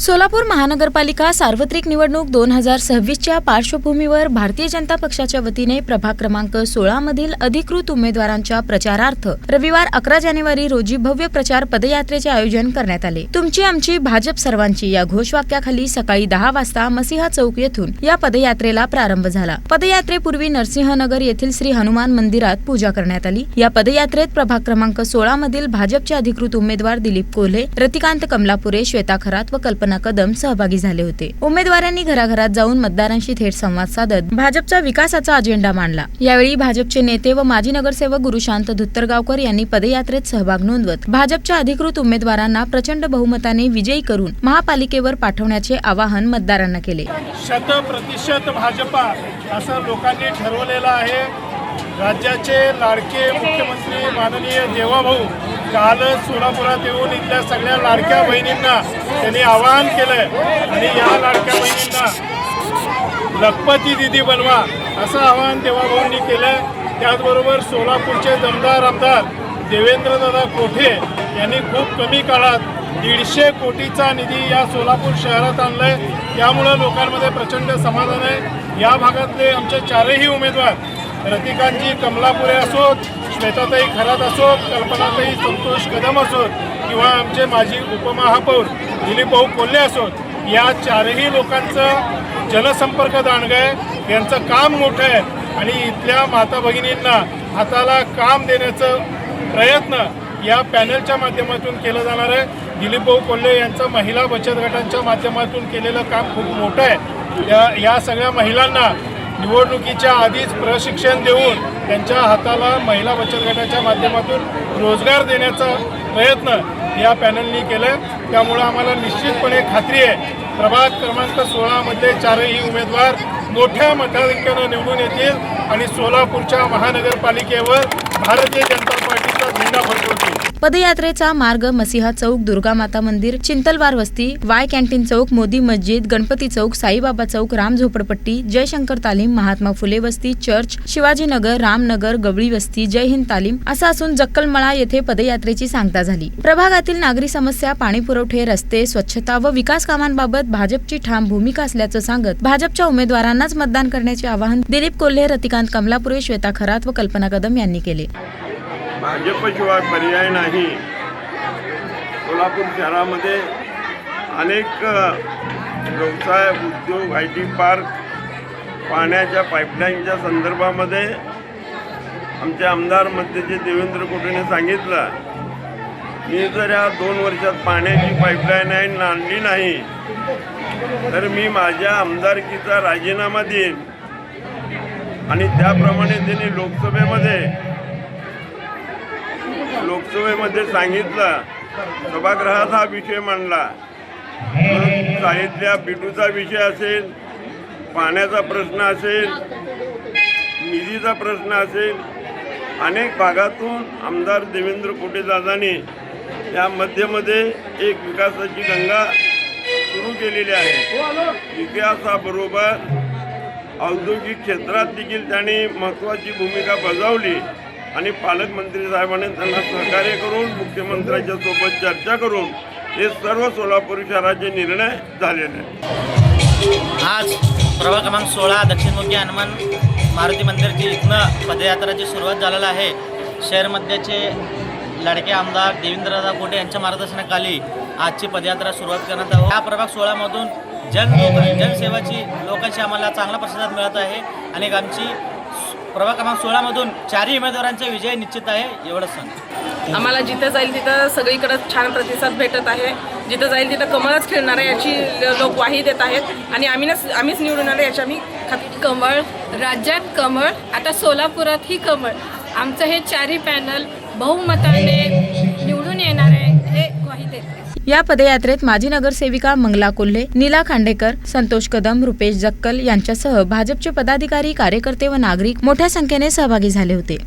सोलापूर महानगरपालिका सार्वत्रिक निवडणूक 2026च्या पार्श्वभूमीवर भारतीय जनता पक्षाच्या वतीने प्रभाग क्रमांक 16 मधील अधिकृत उमेदवारांच्या प्रचारार्थ रविवार 11 जानेवारी रोजी भव्य प्रचार पदयात्रेचे आयोजन करण्यात आले। तुमची आमची भाजप सर्वांची या घोषवाक्याखाली सकाळी 10 वाजता मसिहा चौक येथून या पदयात्रेला प्रारंभ झाला। पदयात्रेपूर्वी नरसिंहनगर येथील श्री हनुमान मंदिरात पूजा करण्यात आली। या पदयात्रेत प्रभाग क्रमांक 16 मधील भाजपचे अधिकृत उमेदवार दिलीप कोल्हे, रतिकांत कमलापुरे, श्वेता खरात व कल्पना कदम सहभागी झाले होते। उमेदवारांनी घराघरात जाऊन मतदारांशी थेट संवाद साधत भाजपचा विकासाचा अजेंडा मांडला। यावेळी भाजपचे नेते व माजी नगरसेवक गुरुशांत धुत्तरगावकर यांनी पदयात्रेत सहभाग नोंदवत भाजपच्या अधिकृत उमेदवारांना प्रचंड बहुमताने विजयी करून महापालिकेवर पाठवण्याचे आवाहन मतदारांना केले। 100% भाजपा असं लोकांनी ठरवलेलं आहे। राज्याचे लाडके मुख्यमंत्री माननीय देवाभाऊ काल सोलापुरात येऊन इथल्या सगळ्या लाडक्या बहिणींना त्यांनी आवाहन केलंय आणि या लाडक्या बहिणींना लखपती दिदी बनवा असं आवाहन देवाभाऊंनी केलंय। त्याचबरोबर सोलापूरचे दमदार आमदार देवेंद्रदादा कोठे यांनी खूप कमी काळात 150 कोटीचा निधी या सोलापूर शहरात आणलाय। त्यामुळे लोकांमध्ये प्रचंड समाधान आहे। या भागातले आमचे चारही उमेदवार रतिकांतजी कमलापुरे असोत, श्वेताताई खरात असोत, कल्पनाताई संतोष कदम असोत किंवा आमचे माजी उपमहापौर दिलीपभाऊ कोल्हे असोत, या चारही लोकांचं जनसंपर्क दांडगं आहे। यांचं काम मोठं आहे आणि इथल्या माता भगिनींना हाताला काम देण्याचं प्रयत्न या पॅनलच्या माध्यमातून केलं जाणार आहे। दिलीपभाऊ कोल्हे यांचं महिला बचत गटांच्या माध्यमातून केलेलं काम खूप मोठं आहे। या सगळ्या महिलांना निवडणुकीच्या आधीच प्रशिक्षण देऊन त्यांच्या हाताला महिला बचत गटाच्या माध्यमातून रोजगार देण्याचा प्रयत्न या पॅनलनी केलं। त्यामुळे आम्हाला निश्चितपणे खात्री आहे प्रभाग क्रमांक 16 मधले चारही उमेदवार मोठ्या मताधिक्याने निवडून येतील आणि सोलापूरच्या महानगरपालिकेवर भारतीय जनता पार्टीचा झेंडा फडकवतील। पदयात्रेचा मार्ग मसिहा चौक, दुर्गा माता मंदिर, चिंतलवार वस्ती, वाय कॅन्टीन चौक, मोदी मस्जिद, गणपती चौक, साईबाबा चौक, राम झोपडपट्टी, जयशंकर तालीम, महात्मा फुले वस्ती, चर्च, शिवाजीनगर, रामनगर, गवळी वस्ती, जय हिंद तालीम असं असून जक्कलमळा येथे पदयात्रेची सांगता झाली। प्रभागातील नागरी समस्या, पाणी पुरवठे, रस्ते, स्वच्छता व विकास कामांबाबत भाजपची ठाम भूमिका असल्याचं सांगत भाजपच्या उमेदवारांनाच मतदान करण्याचे आवाहन दिलीप कोल्हे, रतिकांत कमलापुरे, श्वेता खरात व कल्पना कदम यांनी केले। भाजपशिवाय पर्याय नाही। सोलापूर शहरामध्ये अनेक व्यवसाय, उद्योग, IT पार्क, पाण्याच्या पाईपलाईनच्या संदर्भामध्ये आमचे आमदार मध्यचे देवेंद्र कोटेने सांगितलं, मी जर या 2 वर्षात पाण्याची पाईपलाईन आणली नाही तर मी माझ्या आमदारकीचा राजीनामा देईन। आणि त्याप्रमाणे त्यांनी लोकसभेमध्ये सांगितलं, सभागृहात हा विषय मांडला। साहित्या बिटूचा विषय असेल, पाण्याचा प्रश्न असेल, निधीचा प्रश्न असेल, अनेक भागातून आमदार देवेंद्र कोटेदादांनी या मध्ये एक विकासाची गंगा सुरू केलेली आहे। विकासाबरोबर औद्योगिक क्षेत्रात देखील त्यांनी महत्त्वाची भूमिका बजावली आणि पालकमंत्री साहेबांनी त्यांना सहकार्य करून मुख्यमंत्र्यांच्या सोबत चर्चा करून हे सर्व सोलापूर शहराचे निर्णय झालेले आहेत। आज प्रभाग क्रमांक 16 दक्षिणमुखी हनुमान मारुती मंदिरची इथनं पदयात्राची सुरुवात झालेली आहे। शहर मध्याचे लाडके आमदार देवेंद्रदादा कोटे यांच्या मार्गदर्शनाखाली आजची पदयात्रा सुरुवात करण्यात आली। या प्रभाग 16 मधून जनसेवाची लोकांची आम्हाला चांगला प्रतिसाद मिळत आहे आणि आमची प्रभाग क्रमांक 16 मधून चारही उमेदवारांचा विजय निश्चित आहे एवढंच सांगतो। आम्हाला जिथं जाईल तिथं सगळीकडे छान प्रतिसाद भेटत आहे। जिथं जाईल तिथं कमळच खेळणार आहे याची लोक ग्वाही देत आहेत आणि आम्हीच निवडून आलो याची आम्ही कमळ, राज्यात कमळ, आता सोलापुरातही कमळ। आमचं हे चारही पॅनल बहुमताने निवडून येणार आहे हे ग्वाही देते। या पदयात्रेत माजी नगरसेविका मंगला कोल्हे, नीला खांडेकर, संतोष कदम, रुपेश जक्कल यांच्यासह भाजपचे पदाधिकारी, कार्यकर्ते व नागरिक मोठ्या संख्येने सहभागी झाले होते।